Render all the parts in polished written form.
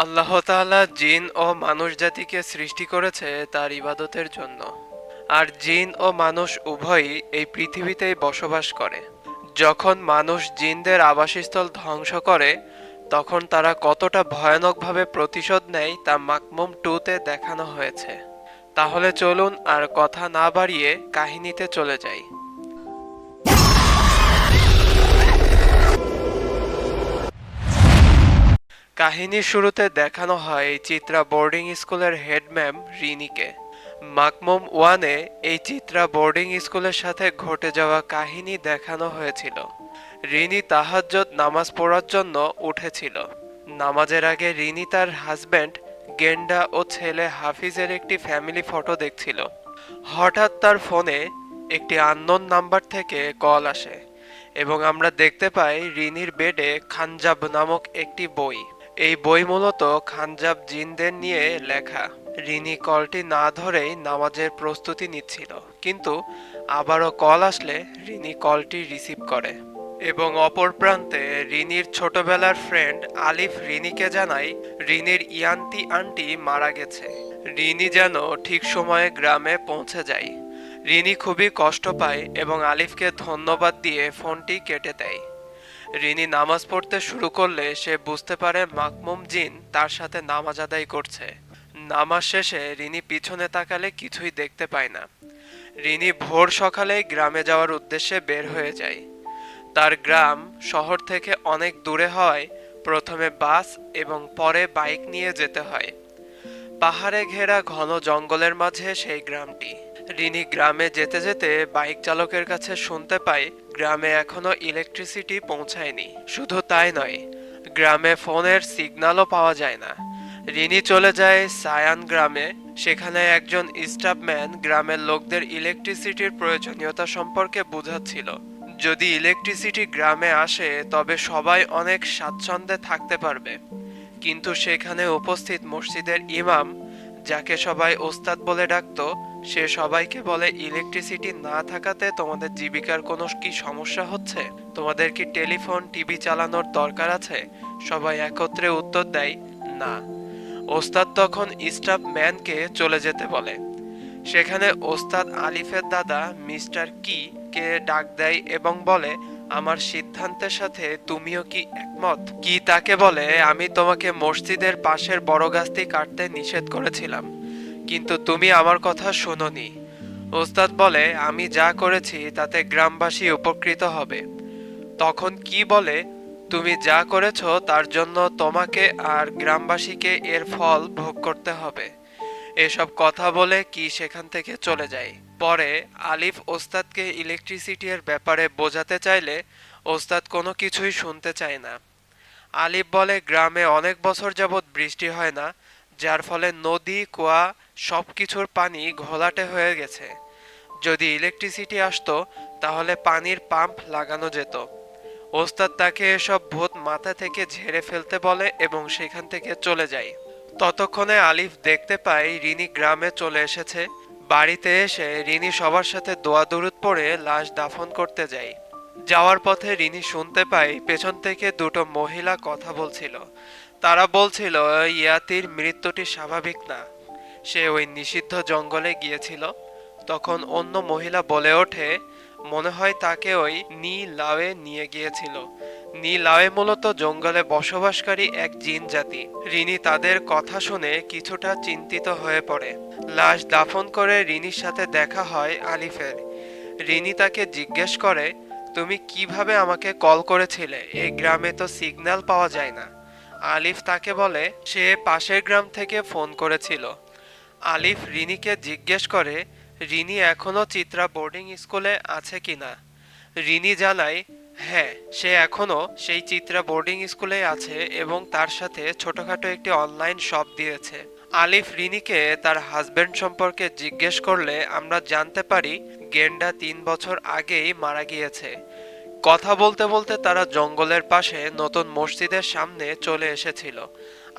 আল্লাহ তাআলা জিন ও মানুষ জাতিকে সৃষ্টি করেছে তার ইবাদতের জন্য। আর জিন ও মানুষ উভয়ই এই পৃথিবীতেই বসবাস করে। যখন মানুষ জিনদের আবাসস্থল ধ্বংস করে, তখন তারা কতটা ভয়ানকভাবে প্রতিশোধ নেয় তা মাকমুম 2-তে দেখানো হয়েছে। তাহলে চলুন আর কথা না বাড়িয়ে কাহিনীতে চলে যাই। কাহিনীর শুরুতে দেখানো হয় চিত্রা বোর্ডিং স্কুলের হেড ম্যাম রিনিকে। মাকমুম 1-এ এই চিত্রা বোর্ডিং স্কুলের সাথে ঘটে যাওয়া কাহিনী দেখানো হয়েছিল। রিনি তাহাজ্জুদ নামাজ পড়ার জন্য উঠেছিল। নামাজের আগে রিনি তার হাজব্যান্ড গেন্ডা ও ছেলে হাফিজের একটি ফ্যামিলি ফটো দেখছিল। হঠাৎ তার ফোনে একটি আননোন নাম্বার থেকে কল আসে এবং আমরা দেখতে পাই রিনির বেডে খানজাব নামক একটি বই। এই বই মূলত খানজাব জিনদের নিয়ে লেখা। রিনি কলটি না ধরেই নামাজের প্রস্তুতি নিচ্ছিল, কিন্তু আবারও কল আসলে রিনি কলটি রিসিভ করে এবং অপর প্রান্তে রিনির ছোটবেলার ফ্রেন্ড আলিফ রিনিকে জানায় রিনির ইয়ান্তি আন্টি মারা গেছে। রিনি যেন ঠিক সময়ে গ্রামে পৌঁছে যায়। রিনি খুবই কষ্ট পায় এবং আলিফকে ধন্যবাদ দিয়ে ফোনটি কেটে দেয়। রিনি নামাজ পড়তে শুরু করলে সে বুঝতে পারে মাকমুম জিন তার সাথে নামাজ আদায় করছে। নামাজ শেষে রিনি পিছনে তাকালে কিছুই দেখতে পায় না। রিনি ভোর সকালেই গ্রামে যাওয়ার উদ্দেশ্যে বের হয়ে যায়। তার গ্রাম শহর থেকে অনেক দূরে হওয়ায় প্রথমে বাস এবং পরে বাইক নিয়ে যেতে হয়। পাহাড়ে ঘেরা ঘন জঙ্গলের মাঝে সেই গ্রামটি। রিনি গ্রামে যেতে যেতে বাইক চালকের কাছে শুনতে পায় গ্রামে এখনো ইলেকট্রিসিটি পৌঁছায়নি। শুধু তাই নয়, গ্রামে ফোনের সিগন্যালও পাওয়া যায় না। রিনি চলে যায় সায়ান গ্রামে। সেখানে একজন স্টাফম্যান গ্রামের লোকদের ইলেকট্রিসিটির প্রয়োজনীয়তা সম্পর্কে বোঝাচ্ছিল। যদি ইলেকট্রিসিটি গ্রামে আসে তবে সবাই অনেক স্বাচ্ছন্দ্যে থাকতে পারবে। কিন্তু সেখানে উপস্থিত মসজিদের ইমাম, যাকে সবাই ওস্তাদ বলে ডাকতো, সে সবাইকে বলে ইলেকট্রিসিটি না থাকাতে তোমাদের জীবিকার কোনো কি সমস্যা হচ্ছে? তোমাদের কি টেলিফোন টিভি চালানোর দরকার আছে? সবাই একত্রে উত্তর দেয়, না। ওস্তাদ তখন স্টাফ ম্যানকে চলে যেতে বলে। সেখানে ওস্তাদ আলিফের দাদা মিস্টার কি কে ডাক দেয় এবং বলে, আমার সিদ্ধান্তের সাথে তুমিও কি একমত? কি তাকে বলে, আমি তোমাকে মসজিদের পাশের বড় গাছটি কাটতে নিষেধ করেছিলাম, কিন্তু তুমি আমার কথা শোনোনি। ওস্তাদ বলে, আমি যা করেছি তাতে গ্রামবাসী উপকৃত হবে। তখন কি বলে, তুমি যা করেছো তার জন্য তোমাকে আর গ্রামবাসীকে এর ফল ভোগ করতে হবে। এসব কথা বলে কি সেখান থেকে চলে যায়। পরে আলিফ ওস্তাদকে ইলেকট্রিসিটির ব্যাপারে বোঝাতে চাইলে ওস্তাদ কোনো কিছুই শুনতে চায় না। আলিফ বলে গ্রামে অনেক বছর যাবৎ বৃষ্টি হয় না, যার ফলে নদী কুয়া সবকিছুর পানি ঘোলাটে হয়ে গেছে। যদি ইলেকট্রিসিটি আসতো তাহলে পানির পাম্প লাগানো যেত। ওস্তাদ তাকে এসব ভূত মাথা থেকে ঝেড়ে ফেলতে বলে এবং সেখান থেকে চলে যায়। ততক্ষণে আলিফ দেখতে পায় রিনি গ্রামে চলে এসেছে। বাড়িতে এসে রিনি সবার সাথে দোয়া দরুদ পড়ে লাশ দাফন করতে যায়। যাওয়ার পথে রিনি শুনতে পায় পেছন থেকে দুটো মহিলা কথা বলছিল। তারা বলছিল ইয়াতির মৃত্যুটি স্বাভাবিক না, সে ওই নিষিদ্ধ জঙ্গলে গিয়েছিল। তখন অন্য মহিলা বলে ওঠে, মনে হয় তাকে ওই নি লাওয়ে নিয়ে গিয়েছিল। নি লাওয়ে মূলত জঙ্গলে বসবাসকারী এক জিন জাতি। রিনি তাদের কথা শুনে কিছুটা চিন্তিত হয়ে পড়ে। লাশ দাফন করে রিনির সাথে দেখা হয় আলিফের। রিনি তাকে জিজ্ঞেস করে, তুমি কিভাবে আমাকে কল করেছিলে? এই গ্রামে তো সিগন্যাল পাওয়া যায় না। আলিফ তাকে বলে সে পাশের গ্রাম থেকে ফোন করেছিল। আলিফ রিনিকে জিজ্ঞেস করে রিনি এখনো চিত্রা বোর্ডিং স্কুলে আছে কিনা। রিনি জানায়, হ্যাঁ, সে এখনো সেই চিত্রা বোর্ডিং স্কুলে আছে এবং তার সাথে ছোটখাটো একটি অনলাইন শপ দিয়েছে। আলিফ রিনিকে তার হাজবেন্ড সম্পর্কে জিজ্ঞেস করলে আমরা জানতে পারি গেন্ডা 3 বছর আগেই মারা গিয়েছে। কথা বলতে বলতে তারা জঙ্গলের পাশে নতুন মসজিদের সামনে চলে এসেছিল।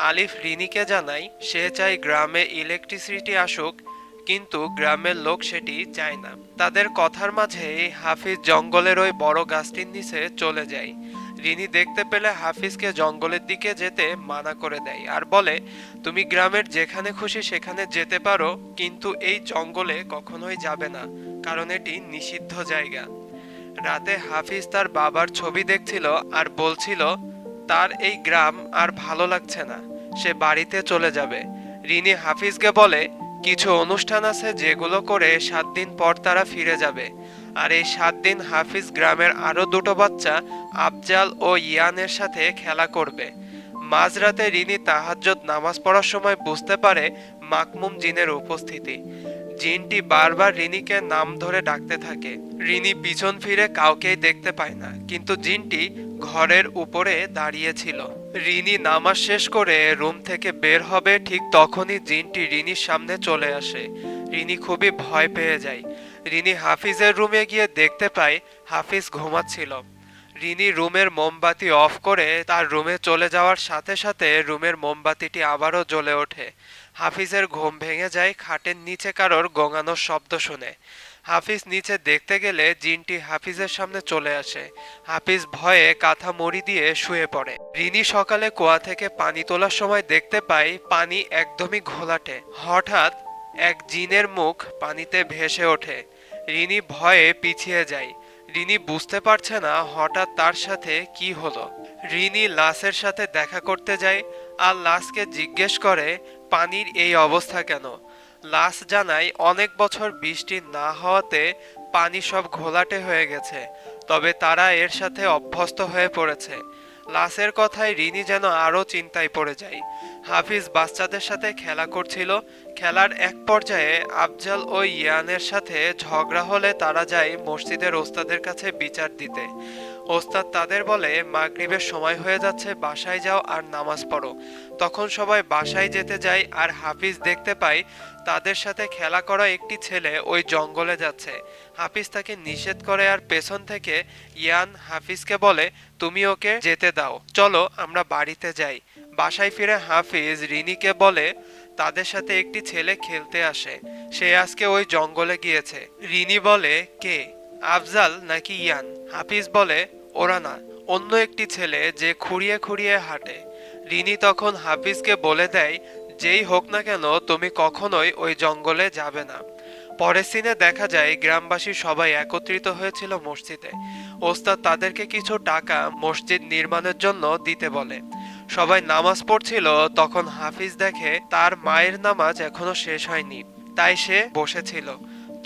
আলিফ রিনিকে জানায় সে চায় গ্রামে ইলেকট্রিসিটি আসুক, কিন্তু গ্রামের লোক সেটি চায় না। তাদের কথার মাঝেই হাফিজ জঙ্গলের ওই বড় গাছটির নিচে চলে যায়। রিনি দেখতে পেলে হাফিজকে জঙ্গলের দিকে যেতে মানা করে দেয় আর বলে, তুমি গ্রামের যেখানে খুশি সেখানে যেতে পারো, কিন্তু এই জঙ্গলে কখনোই যাবে না, কারণ এটি নিষিদ্ধ জায়গা। রাতে হাফিজ তার বাবার ছবি দেখছিল আর বলছিল তার এই গ্রাম আর ভালো লাগছে না, সে বাড়িতে চলে যাবে। রিনি হাফিজকে বলে, কিছু অনুষ্ঠান আছে যেগুলো করে 7 দিন পর তারা ফিরে যাবে। আর এই 7 দিন হাফিজ গ্রামের আরো দুটো বাচ্চা আফজাল ও ইয়ানের সাথে খেলা করবে। মাঝরাতে রিনি তাহাজ্জুদ নামাজ পড়ার সময় বুঝতে পারে মাকমুম জিনের উপস্থিতি। জিনটি বারবার রিনিকে নাম ধরে ডাকতে থাকে। রিনি পিছন ফিরে কাউকেই দেখতে পায় না, কিন্তু জিনটি ঘরের উপরে দাঁড়িয়ে ছিল। রিনি নামাজ শেষ করে রুম থেকে বের হবে, ঠিক তখনই জিনটি রিনির সামনে চলে আসে। রিনি খুবই ভয় পেয়ে যায়। রিনি হাফিজের রুমে গিয়ে দেখতে পায় হাফিজ ঘুমাচ্ছিল। রিনি রুমের মোমবাতি অফ করে তার রুমে চলে যাওয়ার সাথে সাথে রুমের মোমবাতিটি আবারও জ্বলে ওঠে। হাফিজের ঘুম ভেঙে যায় খাটের নিচে কারোর গোঙানোর শব্দ শুনে। হাফিজ নিচে দেখতে গেলে জিনটি হাফিজের সামনে চলে আসে। হাফিজ ভয়ে কাঁথা মুড়ি দিয়ে শুয়ে পড়ে। রিনি সকালে কুয়া থেকে পানি তোলার সময় দেখতে পায় পানি একদমই ঘোলাটে। হঠাৎ এক জিনের মুখ পানিতে ভেসে ওঠে। রিনি ভয়ে পিছিয়ে যায়। রিনি বুঝতে পারছে না হঠাৎ তার সাথে কি হলো। রিনি লাশের সাথে দেখা করতে যায় আর লাশকে জিজ্ঞেস করে পানির এই অবস্থা কেন। লাশ জানায় অনেক বছর বৃষ্টি না হওয়াতে পানি সব ঘোলাটে হয়ে গেছে, তবে তারা এর সাথে অভ্যস্ত হয়ে পড়েছে। লাশের কথায় রিনি যেন আরও চিন্তায় পড়ে যায়। হাফিজ বাচ্চাদের সাথে খেলা করছিল। খেলার এক পর্যায়ে আফজাল ও ইয়ানের সাথে ঝগড়া হলে তারা যায় মসজিদের ওস্তাদের কাছে বিচার দিতে। ওস্তাদ তাদের বলে, মাগরিবের সময় হয়ে যাচ্ছে, বাসায় যাও আর নামাজ পড়ো। তখন সবাই বাসায় যেতে যায় আর হাফিজ দেখতে পায় তাদের সাথে খেলা করা একটি ছেলে ওই জঙ্গলে যাচ্ছে। হাফিজ তাকে নিষেধ করে আর পেছন থেকে ইয়ান হাফিজকে বলে, তুমি ওকে যেতে দাও, চলো আমরা বাড়িতে যাই। বাসায় ফিরে হাফিজ রিনিকে বলে তাদের সাথে একটি ছেলে খেলতে আসে, সে আজকে ওই জঙ্গলে গিয়েছে। রিনি বলে, কে, আফজাল নাকি ইয়ান? হাফিজ বলে, ওরা না, অন্য একটি ছেলে যে খুঁড়িয়ে খুঁড়িয়ে হাঁটে। রিনি তখন হাফিজকে বলে দেয়, যেই হোক না কেন তুমি কখনোই ওই জঙ্গলে যাবে না। পরের সিনে দেখা যায় গ্রামবাসী সবাই একত্রিত হয়েছিল মসজিদে। ওস্তাদ তাদেরকে কিছু টাকা মসজিদ নির্মাণের জন্য দিতে বলে। সবাই নামাজ পড়ছিল, তখন হাফিজ দেখে তার মায়ের নামাজ এখনো শেষ হয়নি, তাই সে বসেছিল।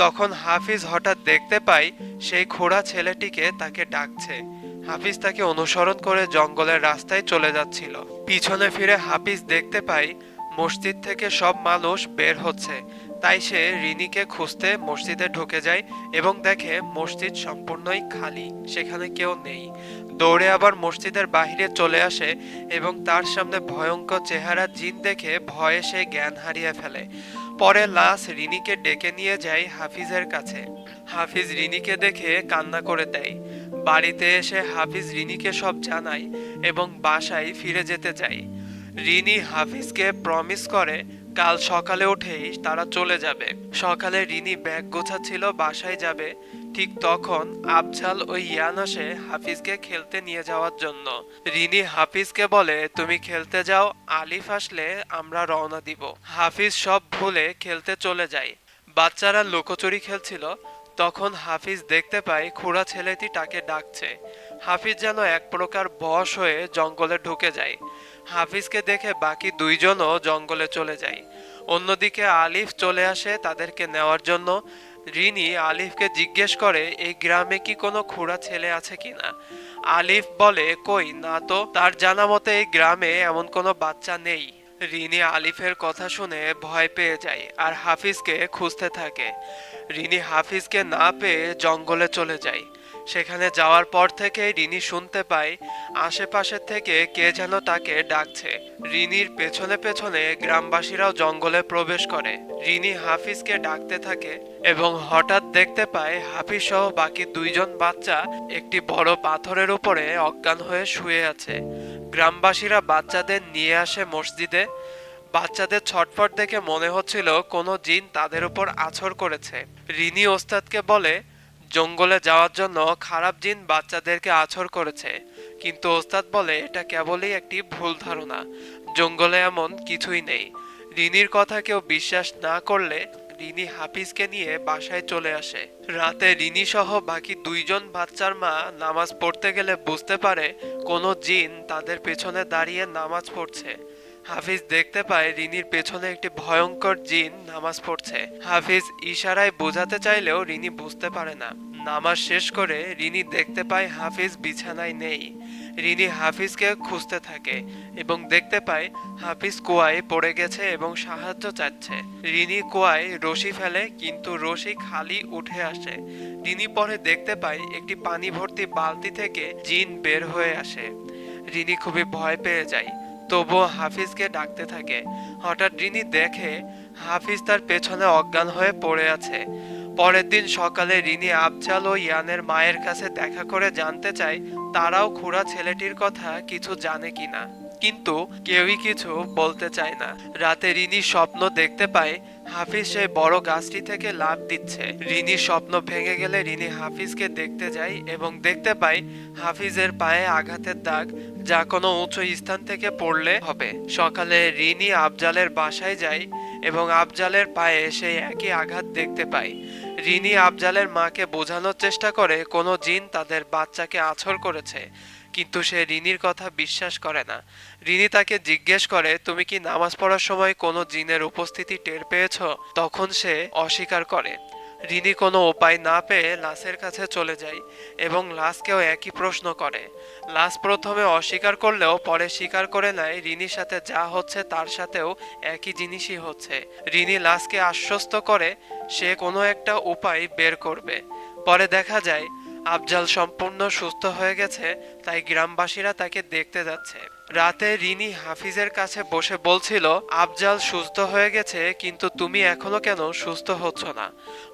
তখন হাফিজ হঠাৎ দেখতে পায় সেই খোঁড়া ছেলেটিকে তাকে ডাকছে। হাফিজ তাকে অনুসরণ করে জঙ্গলের রাস্তায় চলে যাচ্ছিল। পিছনে ফিরে হাফিজ দেখতে পায় মসজিদ থেকে সব মানুষ বের হচ্ছে, তাই সে রিনিকে খুঁজতে মসজিদে ঢুকে যায় এবং দেখে মসজিদ সম্পূর্ণই খালি, সেখানে কেউ নেই। দৌড়ে আবার মসজিদের বাহিরে চলে আসে এবং তার সামনে ভয়ঙ্কর চেহারা জিন দেখে ভয়ে সে জ্ঞান হারিয়ে ফেলে। পরে লাশ রিনিকে ডেকে নিয়ে যায় হাফিজের কাছে। হাফিজ রিনিকে দেখে কান্না করে দেয়। বাড়িতে এসে হাফিজ রিনিকে সব জানায় এবং বাসায় ফিরে যেতে চায়। রিনি হাফিজকে প্রমিস করে কাল সকালে উঠেই তারা চলে যাবে। সকালে রিনি ব্যাগ গোছাচ্ছিল, বাসায় যাবে, ঠিক তখন আফজাল ও ইয়ান আসে হাফিজকে খেলতে নিয়ে যাওয়ার জন্য। রিনি হাফিজকে বলে, তুমি খেলতে যাও, আলিফ আসলে আমরা রওনা দিব। হাফিজ সব ভুলে খেলতে চলে যায়। বাচ্চারা লুকোচুরি খেলছিল, তখন হাফিজ দেখতে পায় খুড়া ছেলেটি তাকে ডাকছে। হাফিজ যেন এক প্রকার বশ হয়ে জঙ্গলে ঢুকে যায়। হাফিজকে দেখে বাকি দুইজনও জঙ্গলে চলে যায়। অন্যদিকে আলিফ চলে আসে তাদেরকে নেওয়ার জন্য। রিনি আলিফকে জিজ্ঞেস করে এই গ্রামে কি কোনো খুড়া ছেলে আছে কিনা। আলিফ বলে, কই না তো, তার জানা মতে এই গ্রামে এমন কোনো বাচ্চা নেই। রিনি আলিফের কথা শুনে ভয় পেয়ে যায় আর হাফিজকে খুঁজতে থাকে। রিনি হাফিজকে না পেয়ে জঙ্গলে চলে যায়। সেখানে যাওয়ার পর থেকে রিনি শুনতে পায় আশেপাশে থেকে কে যেন তাকে ডাকছে। রিনির পেছনে পেছনে গ্রামবাসীরাও জঙ্গলে প্রবেশ করে। রিনি হাফিজকে ডাকতে থাকে এবং হঠাৎ দেখতে পায় হাফিজ সহ বাকি দুইজন বাচ্চা একটি বড় পাথরের উপরে অজ্ঞান হয়ে শুয়ে আছে। গ্রামবাসীরা বাচ্চাদের নিয়ে আসে মসজিদে। বাচ্চাদের ছটফট দেখে মনে হচ্ছিল কোনো জিন তাদের উপর আছর করেছে। রিনি ওস্তাদকে বলে, জঙ্গলে যাওয়ার জন্য খারাপ জিন বাচ্চাদেরকে আছর করেছে, কিন্তু ওস্তাদ বলে এটা কেবলই একটি ভুল ধারণা, জঙ্গলে এমন কিছুই নেই। রিনির কথা কেউ বিশ্বাস না করলে রিনি হাফিজকে নিয়ে বাসায় চলে আসে। রাতে রিনি সহ বাকি দুইজন বাচ্চার মা নামাজ পড়তে গেলে বুঝতে পারে কোনো জিন তাদের পেছনে দাঁড়িয়ে নামাজ পড়ছে। হাফিজ দেখতে পায় রিনির পেছনে একটি ভয়ঙ্কর জিন নামাজ পড়ছে। হাফিজ ইশারায় বোঝাতে চাইলেও রিনি বুঝতে পারে না। নামাজ শেষ করে রিনি দেখতে পায় হাফিজ বিছানায় নেই। রিনি হাফিজকে খুঁজতে থাকে এবং দেখতে পায় হাফিজ কুয়ায় পড়ে গেছে এবং সাহায্য চাচ্ছে। রিনি কুয়ায় রশি ফেলে, কিন্তু রশি খালি উঠে আসে। রিনি পরে দেখতে পায় একটি পানি ভর্তি বালতি থেকে জিন বের হয়ে আসে। রিনি খুবই ভয় পেয়ে যায়, তবুও হাফিজকে ডাকতে থাকে। হঠাৎ রিনি দেখে হাফিজ তার পেছনে অজ্ঞান হয়ে পড়ে আছে। পরের দিন সকালে রিনি আফজাল ও ইয়ানের মায়ের কাছে দেখা করে জানতে চায় তারাও খুড়া ছেলেটির কথা কিছু জানে কিনা, কিন্তু কেউই কিছু বলতে চায় না। রাতে রিনি স্বপ্ন দেখতে পায় হাফিজ সেই বড় গাছটি থেকে লাফ দিচ্ছে। রিনির স্বপ্ন ভেঙে গেলে রিনি হাফিজকে দেখতে যায় এবং দেখতে পায় হাফিজের পায়ে আঘাতের দাগ, যা কোনো উঁচু স্থান থেকে পড়লে হবে। সকালে রিনি আফজালের বাসায় যায় এবং আফজালের পায়ে সেই একই আঘাত দেখতে পায়। রিনি আফজালের মাকে বোঝানোর চেষ্টা করে কোনো জিন তাদের বাচ্চাকে আছর করেছে, কিন্তু সে রিনির কথা বিশ্বাস করে না। রিনি তাকে জিজ্ঞেস করে, তুমি কি নামাজ পড়ার সময় কোনো জিনের উপস্থিতি টের পেয়েছো? তখন সে অস্বীকার করে। রিনি কোনো উপায় না পেয়ে লাশের কাছে চলে যায় এবং লাশকেও একই প্রশ্ন করে। লাশ প্রথমে অস্বীকার করলেও পরে স্বীকার করে নেয় রিনির সাথে যা হচ্ছে তার সাথেও একই জিনিসই হচ্ছে। রিনি লাশকে আশ্বস্ত করে সে কোনো একটা উপায় বের করবে। পরে দেখা যায় আফজাল সম্পূর্ণ সুস্থ হয়ে গেছে, তাই গ্রামবাসীরা তাকে দেখতে যাচ্ছে। রাতে রিনি হাফিজের কাছে বসে বলছিল, আফজাল সুস্থ হয়ে গেছে, কিন্তু তুমি এখনো কেন সুস্থ হচ্ছ না?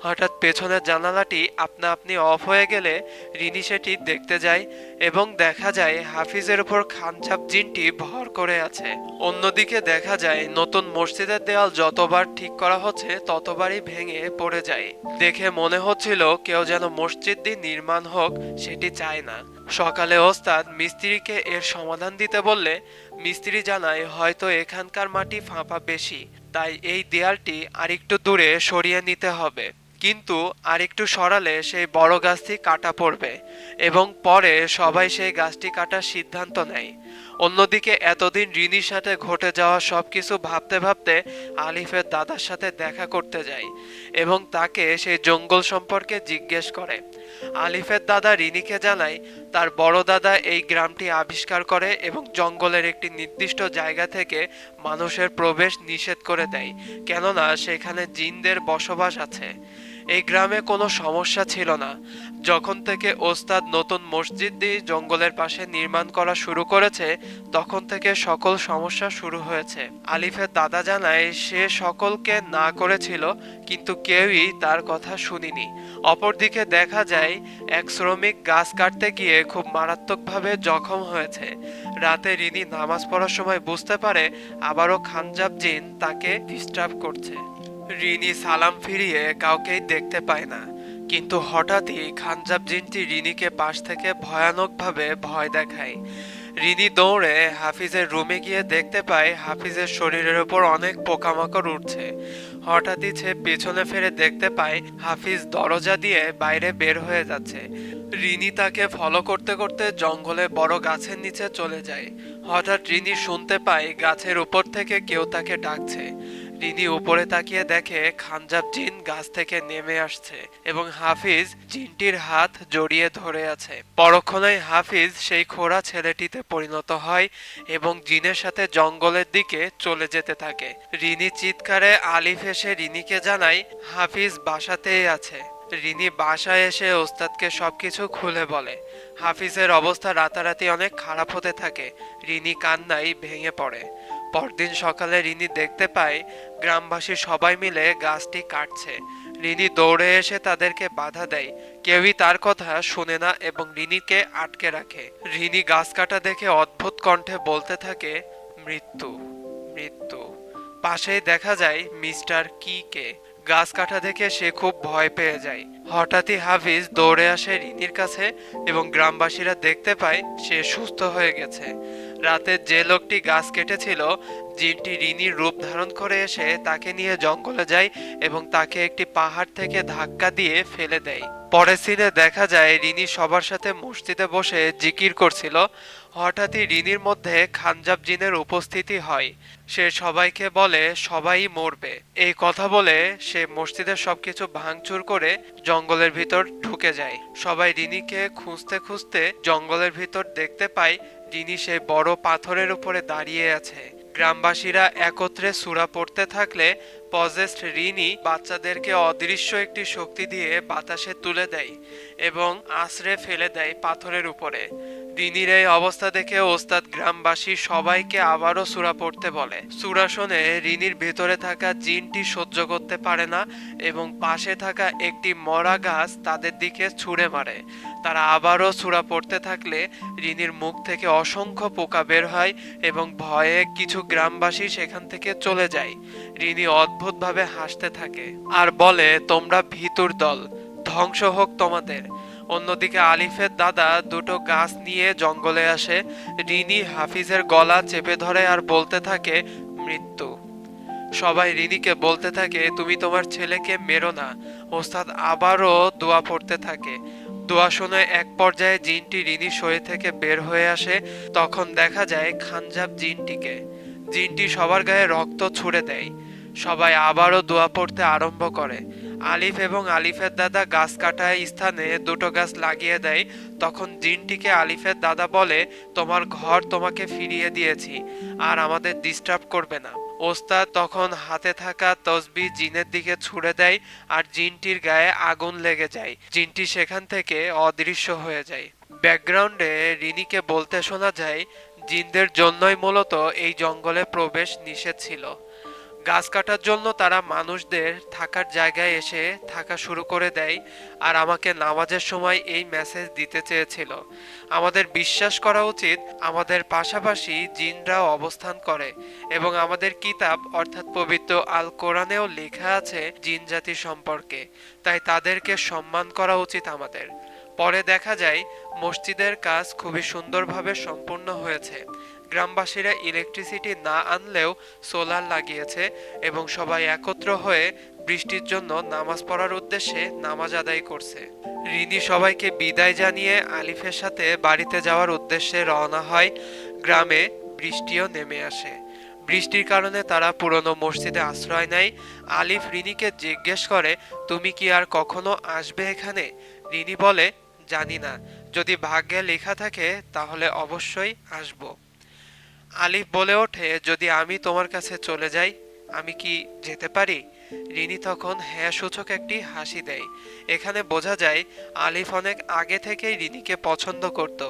হঠাৎ পেছনের জানালাটি আপনা আপনি অফ হয়ে গেলে রিনি সেটি দেখতে যায় এবং দেখা যায় হাফিজের উপর খানচাপ জিনটি ভর করে আছে। অন্যদিকে দেখা যায় নতুন মসজিদের দেয়াল যতবার ঠিক করা হচ্ছে ততবারই ভেঙে পড়ে যায়। দেখে মনে হচ্ছিল কেউ যেন মসজিদটি নির্মাণ হোক সেটি চায় না। সকালে ওস্তাদ মিস্ত্রিকে এর সমাধান দিতে বললে মিস্ত্রি জানায় হয়তো এখানকার মাটি ফাঁপা বেশি, তাই এই দেয়ালটি আরেকটু দূরে সরিয়ে নিতে হবে। কিন্তু আরেকটু সরালে সেই বড় গাছটি কাটা পড়বে এবং পরে সবাই সেই গাছটি কাটার সিদ্ধান্ত নেয়। অন্যদিকে এতদিন রিনির সাথে ঘটে যাওয়া সবকিছু ভাবতে ভাবতে আলিফের দাদার সাথে দেখা করতে যায় এবং তাকে সেই জঙ্গল সম্পর্কে জিজ্ঞেস করে। আলিফের দাদা রিনিকে জানায় তার বড় দাদা এই গ্রামটি আবিষ্কার করে এবং জঙ্গলের একটি নির্দিষ্ট জায়গা থেকে মানুষের প্রবেশ নিষেধ করে দেয়, কেননা সেখানে জিনদের বসবাস আছে। এই গ্রামে কোনো সমস্যা ছিল না। যখন থেকে ওস্তাদ নতুন মসজিদটি জঙ্গলের পাশে নির্মাণ করা শুরু করেছে তখন থেকে সকল সমস্যা শুরু হয়েছে। আলিফের দাদা জানায় সে সকলকে না করেছিল, কিন্তু কেউই তার কথা শুনিনি। অপরদিকে দেখা যায় এক শ্রমিক গাছ কাটতে গিয়ে খুব মারাত্মকভাবে জখম হয়েছে। রাতে রিনি নামাজ পড়ার সময় বুঝতে পারে আবারও খানজাব জিন তাকে ডিস্টার্ব করছে। রিনি সালাম ফিরিয়ে কাউকেই দেখতে পায় না, কিন্তু হঠাৎই খানজাব জিনটি রিনিকে পাশ থেকে ভয়ানকভাবে ভয় দেখায়। রিনি দৌড়ে হাফিজের রুমে গিয়ে দেখতে পায় হাফিজের শরীরের উপর অনেক পোকামাকড় উঠছে। হঠাৎই সে পেছনে ফিরে দেখতে পায় হাফিজ দরজা দিয়ে বাইরে বের হয়ে যাচ্ছে। রিনি তাকে ফলো করতে করতে জঙ্গলে বড় গাছের নিচে চলে যায়। হঠাৎ রিনি শুনতে পায় গাছের উপর থেকে কেউ তাকে ডাকছে। রিনি উপরে তাকিয়ে দেখে খানজাব জিন গাছ থেকে নেমে আসছে এবং হাফিজ জিনটির হাত জড়িয়ে ধরে আছে। পরক্ষণেই হাফিজ সেই খোড়া ছেলেটিতে পরিণত হয় এবং জিনের সাথে জঙ্গলের দিকে চলে যেতে থাকে। রিনি চিৎকারে আলিফ এসে রিনিকে জানায় হাফিজ বাসাতেই আছে। রিনি বাসায় এসে ওস্তাদকে সবকিছু খুলে বলে। হাফিজের অবস্থা রাতারাতি অনেক খারাপ হতে থাকে। রিনি কান্নায় ভেঙে পড়ে। পরদিন সকালে রিনি দেখতে পায় গ্রামবাসী সবাই মিলে গাছটি কাটছে। রিনি দৌড়ে এসে তাদেরকে বাধা দেয়, কেউই তার কথা শুনে না এবং রিনিকে আটকে রাখে। রিনি গাছ কাটা দেখে অদ্ভুত কণ্ঠে বলতে থাকে, মৃত্যু মৃত্যু। পাশেই দেখা যায় মিস্টার কি কে। গাছ কাটা দেখে সে খুব ভয় পেয়ে যায়। হঠাৎই হাফিজ দৌড়ে আসে রিনির কাছে এবং গ্রামবাসীরা দেখতে পায় সে সুস্থ হয়ে গেছে। রাতে যে লোকটি গাছ কেটেছিল, জিনটি রিনির রূপ ধারণ করে এসে তাকে নিয়ে জঙ্গলে যায় এবং তাকে একটি পাহাড় থেকে ধাক্কা দিয়ে ফেলে দেয়। পরের সিনে দেখা যায় রিনি সবার সাথে মসজিদে বসে জিকির করছিল। হঠাৎই রিনির মধ্যে খানজাব জিনের উপস্থিতি হয়। সে সবাইকে বলে সবাই মরবে। এই কথা বলে সে মসজিদের সবকিছু ভাঙচুর করে জঙ্গলের ভিতর ঢুকে যায়। সবাই রিনিকে খুঁজতে খুঁজতে জঙ্গলের ভিতর দেখতে পায় রিনি সেই বড় পাথরের উপরে দাঁড়িয়ে আছে। গ্রামবাসীরা একত্রে সূরা পড়তে থাকলে পজেসড রিনি বাচ্চাদেরকে অদৃশ্য একটি শক্তি দিয়ে বাতাসে তুলে দেয় এবং আছড়ে ফেলে দেয় পাথরের উপরে। রিনির এই অবস্থা দেখে ওস্তাদ গ্রামবাসী সবাইকে আবারও সূরা পড়তে বলে। সূরা শুনে রিনির ভেতরে থাকা জিনটি সহ্য করতে পারে না এবং পাশে থাকা একটি মরা গাছ তাদের দিকে ছুঁড়ে মারে। তারা আবারও সূরা পড়তে থাকলে রিনির মুখ থেকে অসংখ্য পোকা বের হয় এবং ভয়ে কিছু গ্রামবাসী সেখান থেকে চলে যায়। রিনি অদ্ভুতভাবে হাসতে থাকে আর বলে, তোমরা ভিতুর দল, ধ্বংস হোক তোমাদের। অন্যদিকে আলিফের দাদা দুটো গাছ নিয়ে জঙ্গলে আসে। রিনি হাফিজের গলা চেপে ধরে আর বলতে থাকে, মৃত্যু। সবাই রিনিকে বলতে থাকে, তুমি তোমার ছেলেকে মেরো না। ওস্তাদ আবারও দোয়া পড়তে থাকে। দোয়া শুনে এক পর্যায়ে জিনটি রিনির শরীর থেকে বের হয়ে আসে। তখন দেখা যায় খানজাব জিনটিকে। জিনটি সবার গায়ে রক্ত ছুঁড়ে দেয়। সবাই আবারও দোয়া পড়তে আরম্ভ করে। আলিফ এবং আলিফের দাদা গাছ কাটায় স্থানে দুটো গাছ লাগিয়ে দেয়। তখন জিনটিকে আলিফের দাদা বলে, তোমার ঘর তোমাকে ফিরিয়ে দিয়েছি, আর আমাদের ডিস্টার্ব করবে না। ওস্তাদ তখন হাতে থাকা তসবি জিনের দিকে ছুড়ে দেয় আর জিনটির গায়ে আগুন লেগে যায়। জিনটি সেখান থেকে অদৃশ্য হয়ে যায়। ব্যাকগ্রাউন্ডে রিনিকে বলতে শোনা যায়, জিনদের জন্যই মূলত এই জঙ্গলে প্রবেশ নিষেধ ছিল। গাছ কাটার জন্য তারা মানুষদের থাকার জায়গায় এসে থাকা শুরু করে দেয় আর আমাকে নামাজের সময় এই মেসেজ দিতে চেয়েছিল। আমাদের বিশ্বাস করা উচিত আমাদের পাশাপাশি জিনরাও অবস্থান করে এবং আমাদের কিতাব অর্থাৎ পবিত্র আল কোরআনেও লেখা আছে জিন জাতি সম্পর্কে, তাই তাদেরকে সম্মান করা উচিত আমাদের। পরে দেখা যায় মসজিদের কাজ খুবই সুন্দরভাবে সম্পূর্ণ হয়েছে। গ্রামবাসীরা ইলেকট্রিসিটি না আনলেও সোলার লাগিয়েছে এবং সবাই একত্র হয়ে বৃষ্টির জন্য নামাজ পড়ার উদ্দেশ্যে নামাজ আদায় করছে। রিনি সবাইকে বিদায় জানিয়ে আলিফের সাথে বাড়িতে যাওয়ার উদ্দেশ্যে রওনা হয়। গ্রামে বৃষ্টিও নেমে আসে। বৃষ্টির কারণে তারা পুরনো মসজিদে আশ্রয় নেয়। আলিফ রিনিকে জিজ্ঞেস করে, তুমি কি আর কখনো আসবে এখানে? রিনি বলে, জানি না, যদি ভাগ্যে লেখা থাকে তাহলে অবশ্যই আসবো। আলিফ বলে ওঠে, যদি আমি তোমার কাছে চলে যাই, আমি কি যেতে পারি? রিনি তখন হ্যাঁ সূচক একটি হাসি দেয়। এখানে বোঝা যায় আলিফ অনেক আগে থেকেই রিনিকে পছন্দ করত।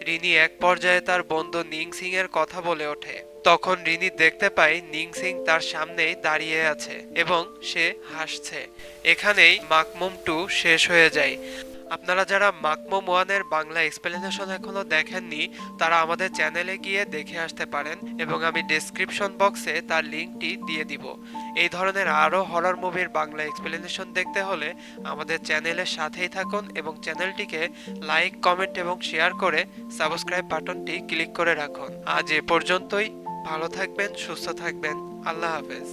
রিনি এক পর্যায়ে তার বন্ধু নিং সিং এর কথা বলে ওঠে। তখন রিনি দেখতে পায় নিং সিং তার সামনেই দাঁড়িয়ে আছে এবং সে হাসছে। এখানেই মাকমুম 2 শেষ হয়ে যায়। আপনারা যারা মাকমুম 1 এর বাংলা এক্সপ্লেনেশন এখনো দেখেননি, তারা আমাদের চ্যানেলে গিয়ে দেখে আসতে পারেন এবং আমি ডেসক্রিপশন বক্সে তার লিঙ্কটি দিয়ে দিব। এই ধরনের আরও হরর মুভির বাংলা এক্সপ্লেনেশন দেখতে হলে আমাদের চ্যানেলের সাথেই থাকুন এবং চ্যানেলটিকে লাইক, কমেন্ট এবং শেয়ার করে সাবস্ক্রাইব বাটনটি ক্লিক করে রাখুন। আজ এ পর্যন্তই। ভালো থাকবেন, সুস্থ থাকবেন। আল্লাহ হাফেজ।